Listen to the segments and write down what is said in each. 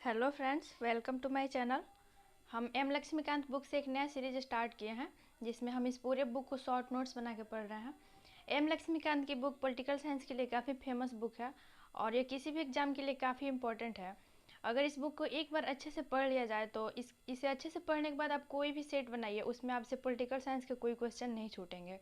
Hello friends, welcome to my channel. हम M Laxmikanth book से एक नया सीरीज स्टार्ट किए हैं जिसमें हम इस पूरे बुक को शॉर्ट नोट्स बना के पढ़ रहे हैं। एम लक्ष्मीकांत की बुक पॉलिटिकल साइंस के लिए काफ़ी फेमस बुक है और ये किसी भी एग्ज़ाम के लिए काफ़ी इंपॉर्टेंट है। अगर इस बुक को एक बार अच्छे से पढ़ लिया जाए तो इसे अच्छे से पढ़ने के बाद आप कोई भी सेट बनाइए, उसमें आपसे पॉलिटिकल साइंस के कोई क्वेश्चन नहीं छूटेंगे।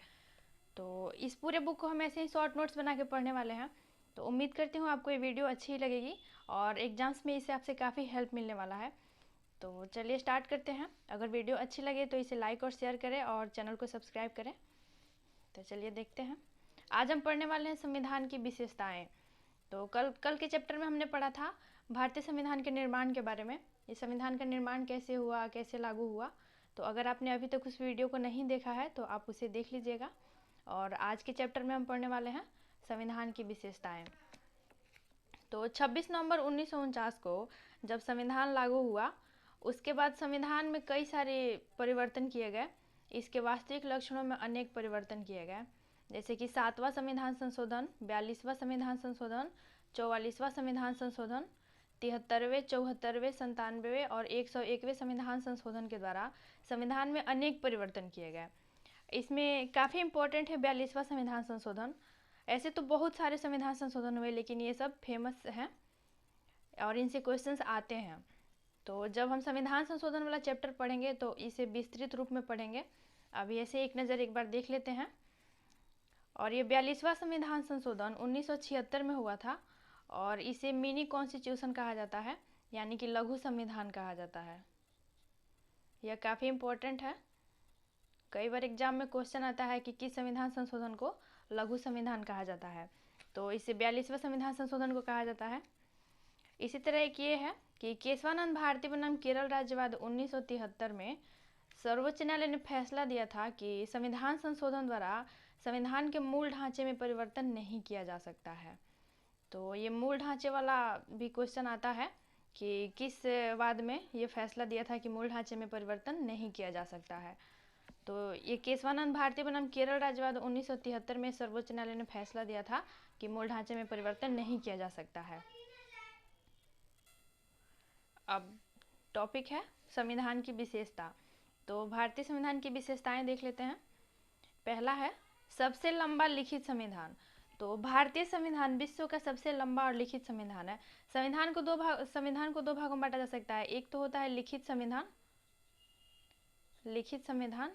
तो इस पूरे बुक को हम ऐसे ही शॉर्ट नोट्स बना के पढ़ने वाले हैं। तो उम्मीद करती हूँ आपको ये वीडियो अच्छी लगेगी और एग्जाम्स में इससे आपसे काफ़ी हेल्प मिलने वाला है। तो चलिए स्टार्ट करते हैं। अगर वीडियो अच्छी लगे तो इसे लाइक और शेयर करें और चैनल को सब्सक्राइब करें। तो चलिए देखते हैं। आज हम पढ़ने वाले हैं संविधान की विशेषताएं। तो कल के चैप्टर में हमने पढ़ा था भारतीय संविधान के निर्माण के बारे में। इस संविधान का निर्माण कैसे हुआ, कैसे लागू हुआ। तो अगर आपने अभी तक उस वीडियो को नहीं देखा है तो आप उसे देख लीजिएगा। और आज के चैप्टर में हम पढ़ने वाले हैं संविधान की विशेषताएं। तो 26 नवंबर 1949 को जब संविधान लागू हुआ, उसके बाद संविधान में कई सारे परिवर्तन किए गए। इसके वास्तविक लक्षणों में अनेक परिवर्तन किए गए, जैसे कि 7वां संविधान संशोधन, 42वां संविधान संशोधन, 44वां संविधान संशोधन, 73वें, 74वें, 97वें और 101वें संविधान संशोधन के द्वारा संविधान में अनेक परिवर्तन किए गए। इसमें काफ़ी इम्पोर्टेंट है 42वां संविधान संशोधन। ऐसे तो बहुत सारे संविधान संशोधन हुए, लेकिन ये सब फेमस हैं और इनसे क्वेश्चंस आते हैं। तो जब हम संविधान संशोधन वाला चैप्टर पढ़ेंगे तो इसे विस्तृत रूप में पढ़ेंगे। अभी ऐसे एक नज़र एक बार देख लेते हैं। और ये 42वां संविधान संशोधन 1976 में हुआ था और इसे मिनी कॉन्स्टिट्यूशन कहा जाता है, यानी कि लघु संविधान कहा जाता है। यह काफ़ी इम्पोर्टेंट है। कई बार एग्जाम में क्वेश्चन आता है कि किस संविधान संशोधन को लघु संविधान कहा जाता है, तो इसे 42वां संविधान संशोधन को कहा जाता है। इसी तरह एक ये है कि केशवानंद भारती बनाम केरल राज्यवाद 1973 में सर्वोच्च न्यायालय ने फैसला दिया था कि संविधान संशोधन द्वारा संविधान के मूल ढांचे में परिवर्तन नहीं किया जा सकता है। तो ये मूल ढांचे वाला भी क्वेश्चन आता है कि किस वाद में ये फैसला दिया था कि मूल ढांचे में परिवर्तन नहीं किया जा सकता है। तो ये केशवानंद भारती बनाम केरल राज्यवाद 1973 में सर्वोच्च न्यायालय ने फैसला दिया था कि मूल ढांचे में परिवर्तन नहीं किया जा सकता है। अब टॉपिक है संविधान की विशेषता। तो भारतीय संविधान की विशेषताएं देख लेते हैं। पहला है सबसे लंबा लिखित संविधान। तो भारतीय संविधान विश्व का सबसे लंबा और लिखित संविधान है। संविधान को दो भागों में बांटा जा सकता है। एक तो होता है लिखित संविधान,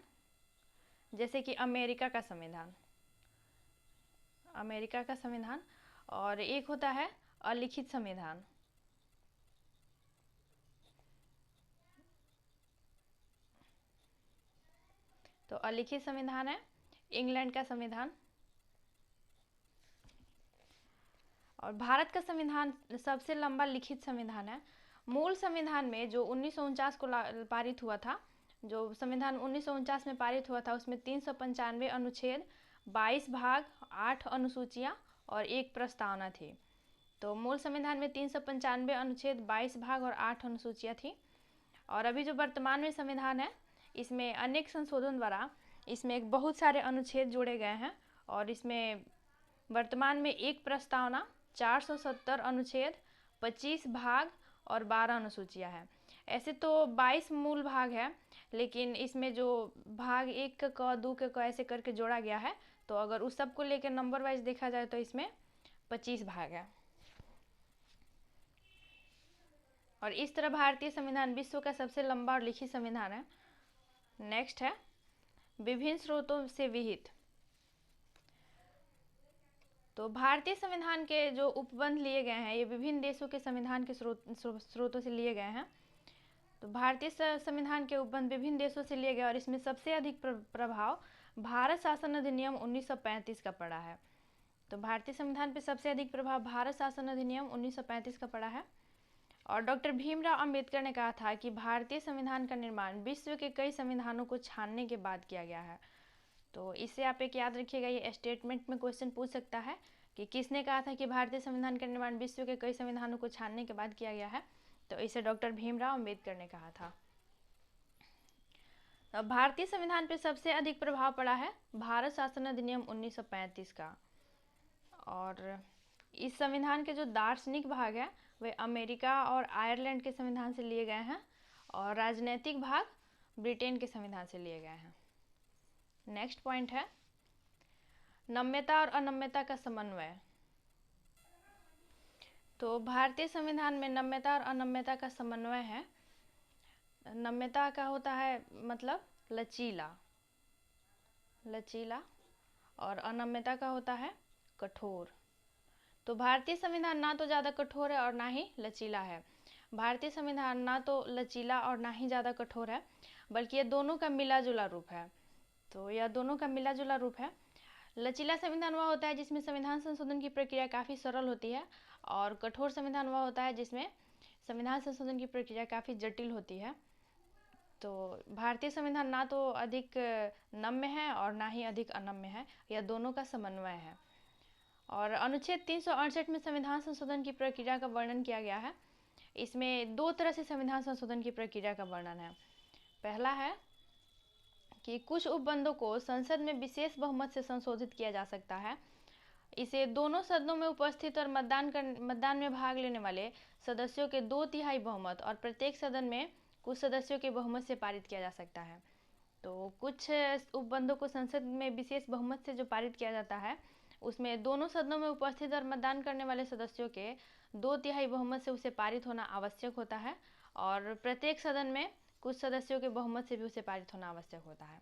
जैसे कि अमेरिका का संविधान, और एक होता है अलिखित संविधान। तो अलिखित संविधान है इंग्लैंड का संविधान। और भारत का संविधान सबसे लंबा लिखित संविधान है। मूल संविधान में जो 1949 को पारित हुआ था, जो संविधान 1949 में पारित हुआ था, उसमें 395 अनुच्छेद, 22 भाग, 8 अनुसूचियां और 1 प्रस्तावना थी। तो मूल संविधान में 395 अनुच्छेद, 22 भाग और 8 अनुसूचियां थी। और अभी जो वर्तमान में संविधान है, इसमें अनेक संशोधन द्वारा इसमें एक बहुत सारे अनुच्छेद जोड़े गए हैं और इसमें वर्तमान में 1 प्रस्तावना, 470 अनुच्छेद, 25 भाग और 12 अनुसूचियां हैं। ऐसे तो 22 मूल भाग है, लेकिन इसमें जो भाग 1 क, 2 क ऐसे करके जोड़ा गया है। तो अगर उस सब को लेकर नंबर वाइज देखा जाए तो इसमें 25 भाग है। और इस तरह भारतीय संविधान विश्व का सबसे लंबा और लिखित संविधान है। नेक्स्ट है विभिन्न स्रोतों से विहित। तो भारतीय संविधान के जो उपबंध लिए गए हैं, ये विभिन्न देशों के संविधान के स्रोतों से लिए गए हैं। तो भारतीय संविधान के उपबंध विभिन्न देशों से लिए गए और इसमें सबसे अधिक प्रभाव भारत शासन अधिनियम 1935 का पड़ा है। तो भारतीय संविधान पे सबसे अधिक प्रभाव भारत शासन अधिनियम 1935 का पड़ा है। और डॉक्टर भीमराव अंबेडकर ने कहा था कि भारतीय संविधान का निर्माण विश्व के कई संविधानों को छानने के बाद किया गया है। तो इससे आप एक याद रखिएगा, ये स्टेटमेंट में क्वेश्चन पूछ सकता है कि किसने कहा था कि भारतीय संविधान का निर्माण विश्व के कई संविधानों को छानने के बाद किया गया है। तो इसे डॉक्टर भीमराव अंबेडकर ने कहा था। अब भारतीय संविधान पर सबसे अधिक प्रभाव पड़ा है भारत शासन अधिनियम 1935 का। और इस संविधान के जो दार्शनिक भाग है वे अमेरिका और आयरलैंड के संविधान से लिए गए हैं और राजनीतिक भाग ब्रिटेन के संविधान से लिए गए हैं। नेक्स्ट पॉइंट है नम्यता और अनम्यता का समन्वय। तो भारतीय संविधान में नम्यता और अनम्यता का समन्वय है। नम्यता का होता है मतलब लचीला, और अनम्यता का होता है कठोर। तो भारतीय संविधान ना तो ज़्यादा कठोर है और ना ही लचीला है। भारतीय संविधान ना तो लचीला और ना ही ज़्यादा कठोर है, बल्कि ये दोनों का मिला जुला रूप है। तो यह दोनों का मिला जुला रूप है। लचीला संविधान वह होता है जिसमें संविधान संशोधन की प्रक्रिया काफ़ी सरल होती है, और कठोर संविधान वह होता है जिसमें संविधान संशोधन की प्रक्रिया काफ़ी जटिल होती है। तो भारतीय संविधान ना तो अधिक नम्य है और ना ही अधिक अनम्य है, यह दोनों का समन्वय है। और अनुच्छेद 368 में संविधान संशोधन की प्रक्रिया का वर्णन किया गया है। इसमें दो तरह से संविधान संशोधन की प्रक्रिया का वर्णन है। पहला है कि कुछ उपबंधों को संसद में विशेष बहुमत से संशोधित किया जा सकता है। इसे दोनों सदनों में उपस्थित और मतदान में भाग लेने वाले सदस्यों के 2/3 बहुमत और प्रत्येक सदन में कुछ सदस्यों के बहुमत से पारित किया जा सकता है। तो कुछ उपबंधों को संसद में विशेष बहुमत से जो पारित किया जाता है, उसमें दोनों सदनों में उपस्थित और मतदान करने वाले सदस्यों के 2/3 बहुमत से उसे पारित होना आवश्यक होता है, और प्रत्येक सदन में कुछ सदस्यों के बहुमत से भी उसे पारित होना आवश्यक होता है।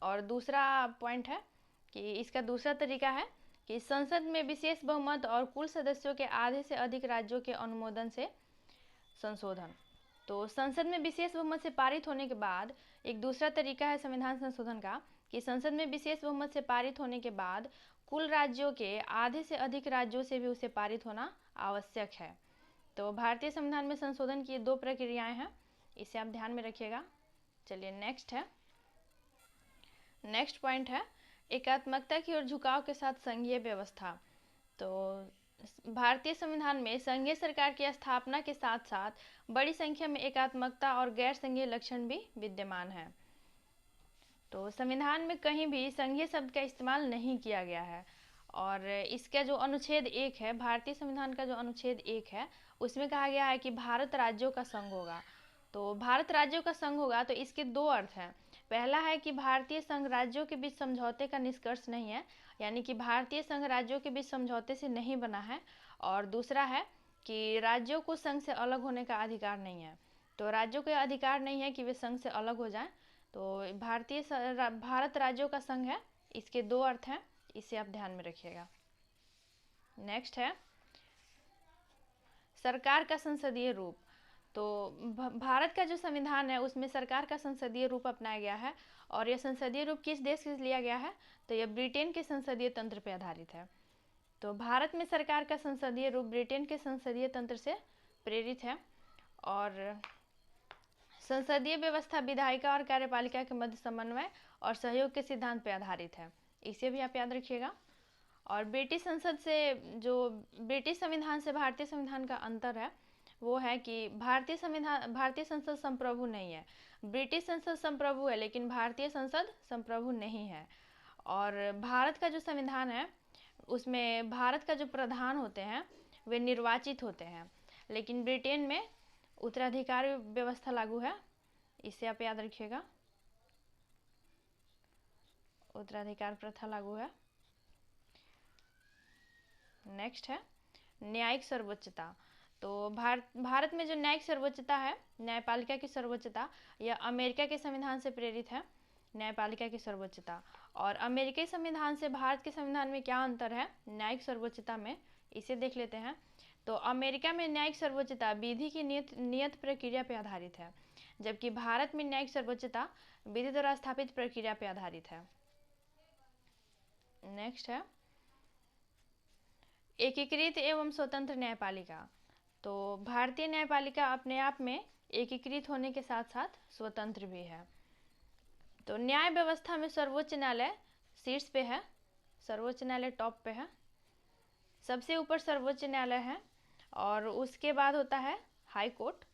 और दूसरा पॉइंट है कि इसका दूसरा तरीका है कि संसद में विशेष बहुमत और कुल सदस्यों के आधे से अधिक राज्यों के अनुमोदन से संशोधन। तो संसद में विशेष बहुमत से पारित होने के बाद एक दूसरा तरीका है संविधान संशोधन का कि संसद में विशेष बहुमत से पारित होने के बाद कुल राज्यों के आधे से अधिक राज्यों से भी उसे पारित होना आवश्यक है। तो भारतीय संविधान में संशोधन की 2 प्रक्रियाएं हैं, इसे आप ध्यान में रखिएगा। चलिए नेक्स्ट पॉइंट है एकात्मकता की ओर झुकाव के साथ संघीय व्यवस्था। तो भारतीय संविधान में संघीय सरकार की स्थापना के साथ साथ बड़ी संख्या में एकात्मकता और गैर संघीय लक्षण भी विद्यमान है। तो संविधान में कहीं भी संघीय शब्द का इस्तेमाल नहीं किया गया है, और इसका जो अनुच्छेद 1 है, भारतीय संविधान का जो अनुच्छेद 1 है, उसमें कहा गया है कि भारत राज्यों का संघ होगा। तो भारत राज्यों का संघ होगा तो इसके 2 अर्थ हैं। पहला है कि भारतीय संघ राज्यों के बीच समझौते का निष्कर्ष नहीं है, यानी कि भारतीय संघ राज्यों के बीच समझौते से नहीं बना है। और दूसरा है कि राज्यों को संघ से अलग होने का अधिकार नहीं है। तो राज्यों को अधिकार नहीं है कि वे संघ से अलग हो जाएं। तो भारत राज्यों का संघ है, इसके 2 अर्थ हैं, इसे आप ध्यान में रखिएगा। नेक्स्ट है सरकार का संसदीय रूप। तो भारत का जो संविधान है उसमें सरकार का संसदीय रूप अपनाया गया है, और यह संसदीय रूप किस देश से लिया गया है? तो यह ब्रिटेन के संसदीय तंत्र पर आधारित है। तो भारत में सरकार का संसदीय रूप ब्रिटेन के संसदीय तंत्र से प्रेरित है, और संसदीय व्यवस्था विधायिका और कार्यपालिका के मध्य समन्वय और सहयोग के सिद्धांत पर आधारित है, इसे भी आप याद रखिएगा। और ब्रिटिश संविधान से भारतीय संविधान का अंतर है, वो है कि भारतीय संसद संप्रभु नहीं है। ब्रिटिश संसद संप्रभु है, लेकिन भारतीय संसद संप्रभु नहीं है। और भारत का जो संविधान है उसमें भारत का जो प्रधान होते हैं वे निर्वाचित होते हैं, लेकिन ब्रिटेन में उत्तराधिकारी व्यवस्था लागू है, इसे आप याद रखिएगा, उत्तराधिकार प्रथा लागू है। नेक्स्ट है न्यायिक सर्वोच्चता। तो भारत में जो न्यायिक सर्वोच्चता है, न्यायपालिका की सर्वोच्चता, यह अमेरिका के संविधान से प्रेरित है, न्यायपालिका की सर्वोच्चता। और अमेरिकी संविधान से भारत के संविधान में क्या अंतर है न्यायिक सर्वोच्चता में, इसे देख लेते हैं। तो अमेरिका में न्यायिक सर्वोच्चता विधि की नियत प्रक्रिया पर आधारित है, जबकि भारत में न्यायिक सर्वोच्चता विधि द्वारा स्थापित प्रक्रिया पर आधारित है। नेक्स्ट है एकीकृत एवं स्वतंत्र न्यायपालिका। तो भारतीय न्यायपालिका अपने आप में एकीकृत होने के साथ साथ स्वतंत्र भी है। तो न्याय व्यवस्था में सर्वोच्च न्यायालय शीर्ष पे है, सर्वोच्च न्यायालय टॉप पे है, सबसे ऊपर सर्वोच्च न्यायालय है, और उसके बाद होता है हाई कोर्ट,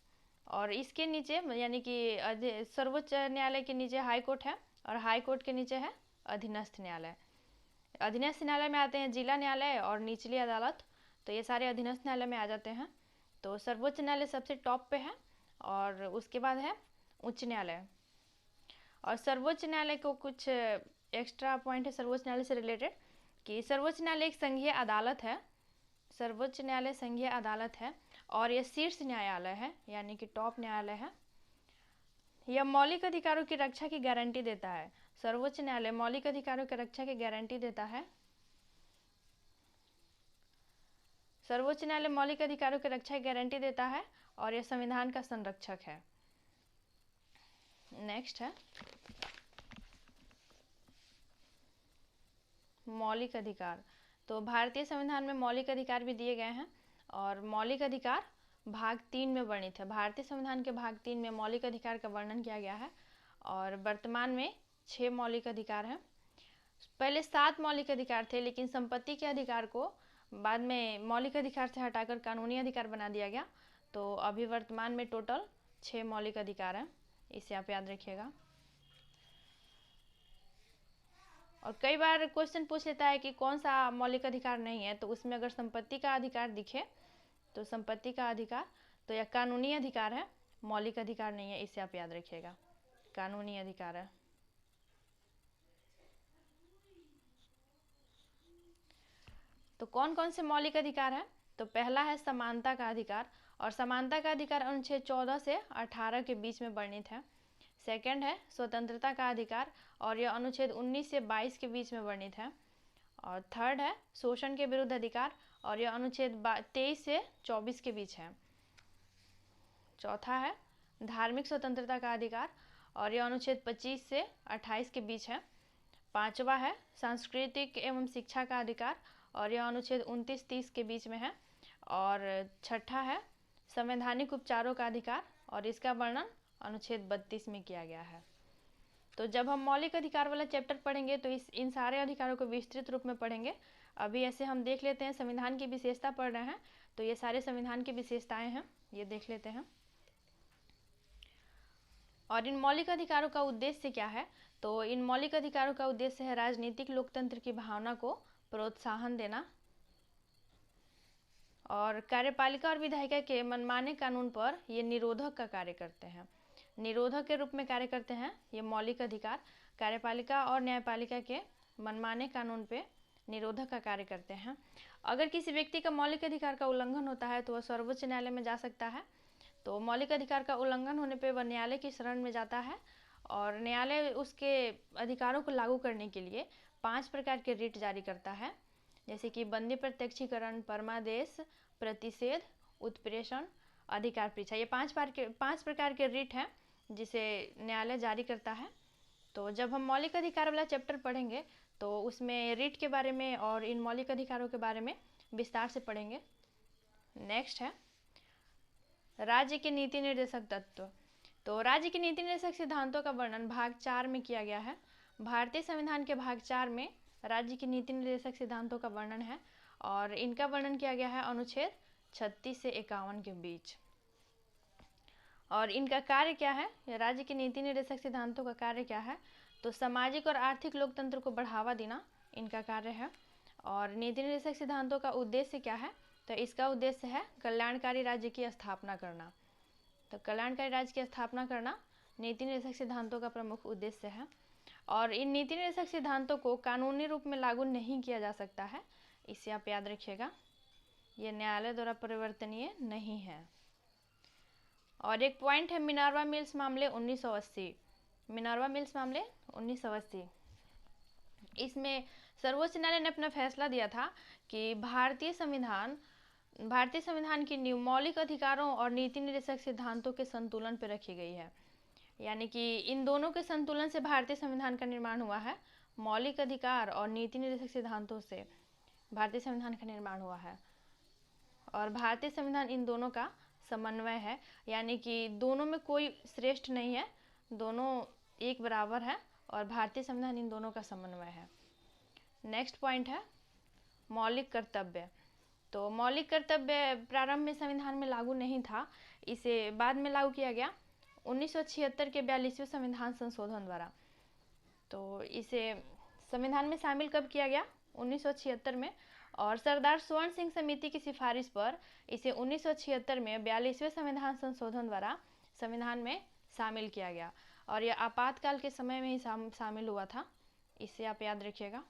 और इसके नीचे यानी कि सर्वोच्च न्यायालय के नीचे हाई कोर्ट है, और हाई कोर्ट के नीचे है अधीनस्थ न्यायालय। अधीनस्थ न्यायालय में आते हैं जिला न्यायालय और निचली अदालत। तो ये सारे अधीनस्थ न्यायालय में आ जाते हैं। तो सर्वोच्च न्यायालय सबसे टॉप पे है और उसके बाद है उच्च न्यायालय। और सर्वोच्च न्यायालय को कुछ एक्स्ट्रा पॉइंट है सर्वोच्च न्यायालय से रिलेटेड कि सर्वोच्च न्यायालय एक संघीय अदालत है। सर्वोच्च न्यायालय संघीय अदालत है और यह शीर्ष न्यायालय है, यानी कि टॉप न्यायालय है। यह मौलिक अधिकारों की रक्षा की गारंटी देता है। सर्वोच्च न्यायालय मौलिक अधिकारों की रक्षा की गारंटी देता है। सर्वोच्च न्यायालय मौलिक अधिकारों की रक्षा की गारंटी देता है और यह संविधान का संरक्षक है। नेक्स्ट है मौलिक अधिकार। तो भारतीय संविधान में मौलिक अधिकार भी दिए गए हैं और मौलिक अधिकार भाग 3 में वर्णित है। भारतीय संविधान के भाग 3 में मौलिक अधिकार का वर्णन किया गया है और वर्तमान में 6 मौलिक अधिकार हैं। पहले 7 मौलिक अधिकार थे, लेकिन संपत्ति के अधिकार को बाद में मौलिक अधिकार से हटाकर कानूनी अधिकार बना दिया गया। तो अभी वर्तमान में टोटल 6 मौलिक अधिकार हैं, इसे आप याद रखिएगा। और कई बार क्वेश्चन पूछ लेता है कि कौन सा मौलिक अधिकार नहीं है, तो उसमें अगर संपत्ति का अधिकार दिखे तो संपत्ति का अधिकार तो यह कानूनी अधिकार है, मौलिक अधिकार नहीं है, इसे आप याद रखिएगा, कानूनी अधिकार है। तो कौन कौन से मौलिक अधिकार है? तो पहला है समानता का अधिकार और समानता का अधिकार अनुच्छेद 14 से 18 के बीच में वर्णित है। सेकंड है स्वतंत्रता का अधिकार और यह अनुच्छेद 19 से 22 के बीच में वर्णित है। और थर्ड है शोषण के विरुद्ध अधिकार और यह अनुच्छेद 23 से 24 के बीच है। चौथा है धार्मिक स्वतंत्रता का अधिकार और यह अनुच्छेद 25 से 28 के बीच है। पांचवा है सांस्कृतिक एवं शिक्षा का अधिकार और यह अनुच्छेद 29-30 के बीच में है। और छठा है संवैधानिक उपचारों का अधिकार और इसका वर्णन अनुच्छेद 32 में किया गया है। तो जब हम मौलिक अधिकार वाला चैप्टर पढ़ेंगे तो इन सारे अधिकारों को विस्तृत रूप में पढ़ेंगे। अभी ऐसे हम देख लेते हैं संविधान की विशेषता पढ़ रहे हैं, तो ये सारे संविधान की विशेषताएं हैं, ये देख लेते हैं। और इन मौलिक अधिकारों का उद्देश्य क्या है? तो इन मौलिक अधिकारों का उद्देश्य है राजनीतिक लोकतंत्र की भावना को प्रोत्साहन देना और कार्यपालिका और विधायिका के मनमाने कानून पर ये निरोधक का कार्य करते हैं, निरोधक के रूप में कार्य करते हैं ये मौलिक अधिकार। कार्यपालिका और न्यायपालिका के मनमाने कानून पे निरोधक का कार्य करते हैं। अगर किसी व्यक्ति का मौलिक अधिकार का उल्लंघन होता है तो वह सर्वोच्च न्यायालय में जा सकता है। तो मौलिक अधिकार का उल्लंघन होने पे वह न्यायालय की शरण में जाता है और न्यायालय उसके अधिकारों को लागू करने के लिए 5 प्रकार के रिट जारी करता है, जैसे कि बंदी प्रत्यक्षीकरण, परमादेश, प्रतिषेध, उत्प्रेषण, अधिकार परीक्षा। ये 5 प्रकार के रिट हैं जिसे न्यायालय जारी करता है। तो जब हम मौलिक अधिकार वाला चैप्टर पढ़ेंगे तो उसमें रिट के बारे में और इन मौलिक अधिकारों के बारे में विस्तार से पढ़ेंगे। नेक्स्ट है राज्य के नीति निर्देशक तत्व। तो राज्य के नीति निर्देशक सिद्धांतों का वर्णन भाग 4 में किया गया है। भारतीय संविधान के भाग 4 में राज्य के नीति निर्देशक सिद्धांतों का वर्णन है और इनका वर्णन किया गया है अनुच्छेद 36 से 51 के बीच। और इनका कार्य क्या है? राज्य के नीति निर्देशक सिद्धांतों का कार्य क्या है? तो सामाजिक और आर्थिक लोकतंत्र को बढ़ावा देना इनका कार्य है। और नीति निर्देशक सिद्धांतों का उद्देश्य क्या है? तो इसका उद्देश्य है कल्याणकारी राज्य की स्थापना करना। तो कल्याणकारी राज्य की स्थापना करना नीति निर्देशक सिद्धांतों का प्रमुख उद्देश्य है। और इन नीति निर्देशक सिद्धांतों को कानूनी रूप में लागू नहीं किया जा सकता है, इसे आप याद रखिएगा, ये न्यायालय द्वारा परिवर्तनीय नहीं है। और एक पॉइंट है मिनर्वा मिल्स मामले 1980। मिनर्वा मिल्स मामले 1980, इसमें सर्वोच्च न्यायालय ने अपना फैसला दिया था कि भारतीय संविधान की नींव मौलिक अधिकारों और नीति निर्देशक सिद्धांतों के संतुलन पर रखी गई है। यानी कि इन दोनों के संतुलन से भारतीय संविधान का निर्माण हुआ है। मौलिक अधिकार और नीति निर्देशक सिद्धांतों से भारतीय संविधान का निर्माण हुआ है और भारतीय संविधान इन दोनों का समन्वय है, यानी कि दोनों में कोई श्रेष्ठ नहीं है, दोनों एक बराबर है और भारतीय संविधान इन दोनों का समन्वय है। नेक्स्ट पॉइंट है मौलिक कर्तव्य। तो मौलिक कर्तव्य प्रारंभ में संविधान में लागू नहीं था, इसे बाद में लागू किया गया 1976 के 42वें संविधान संशोधन द्वारा। तो इसे संविधान में शामिल कब किया गया? 1976 में। और सरदार स्वर्ण सिंह समिति की सिफारिश पर इसे 1976 में 42वें संविधान संशोधन द्वारा संविधान में शामिल किया गया और यह आपातकाल के समय में ही शामिल हुआ था। इसे आप याद रखिएगा,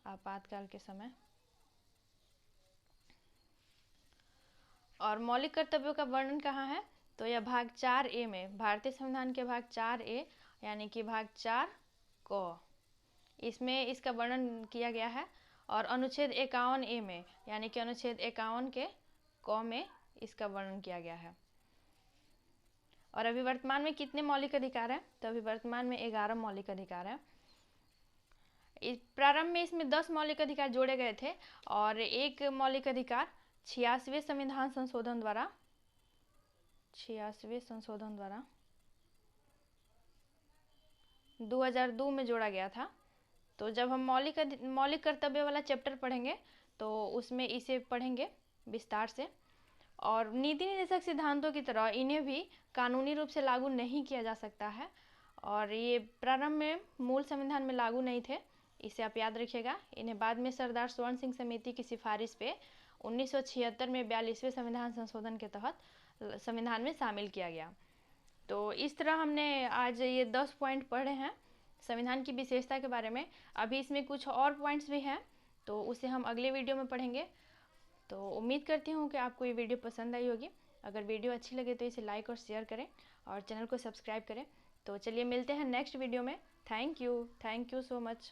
आपातकाल के समय। और मौलिक कर्तव्यों का वर्णन कहाँ है, तो यह भाग 4A में, भारतीय संविधान के भाग 4A यानी कि भाग 4 क, इसमें इसका वर्णन किया गया है। और अनुच्छेद 51A में यानी कि अनुच्छेद 51 के क में इसका वर्णन किया गया है। और अभी वर्तमान में कितने मौलिक अधिकार हैं, तो अभी वर्तमान में 11 मौलिक अधिकार है। इस प्रारंभ में इसमें 10 मौलिक अधिकार जोड़े गए थे और एक मौलिक अधिकार 86वें संविधान संशोधन द्वारा 2002 में जोड़ा गया था। तो जब हम मौलिक कर्तव्य वाला चैप्टर पढ़ेंगे तो उसमें इसे पढ़ेंगे विस्तार से। और नीति निर्देशक सिद्धांतों की तरह इन्हें भी कानूनी रूप से लागू नहीं किया जा सकता है और ये प्रारंभ में मूल संविधान में लागू नहीं थे, इसे आप याद रखिएगा। इन्हें बाद में सरदार स्वर्ण सिंह समिति की सिफारिश पे 1976 में 42वें संविधान संशोधन के तहत संविधान में शामिल किया गया। तो इस तरह हमने आज ये 10 पॉइंट पढ़े हैं संविधान की विशेषता के बारे में। अभी इसमें कुछ और पॉइंट्स भी हैं तो उसे हम अगले वीडियो में पढ़ेंगे। तो उम्मीद करती हूँ कि आपको ये वीडियो पसंद आई होगी। अगर वीडियो अच्छी लगे तो इसे लाइक और शेयर करें और चैनल को सब्सक्राइब करें। तो चलिए मिलते हैं नेक्स्ट वीडियो में। Thank you so much.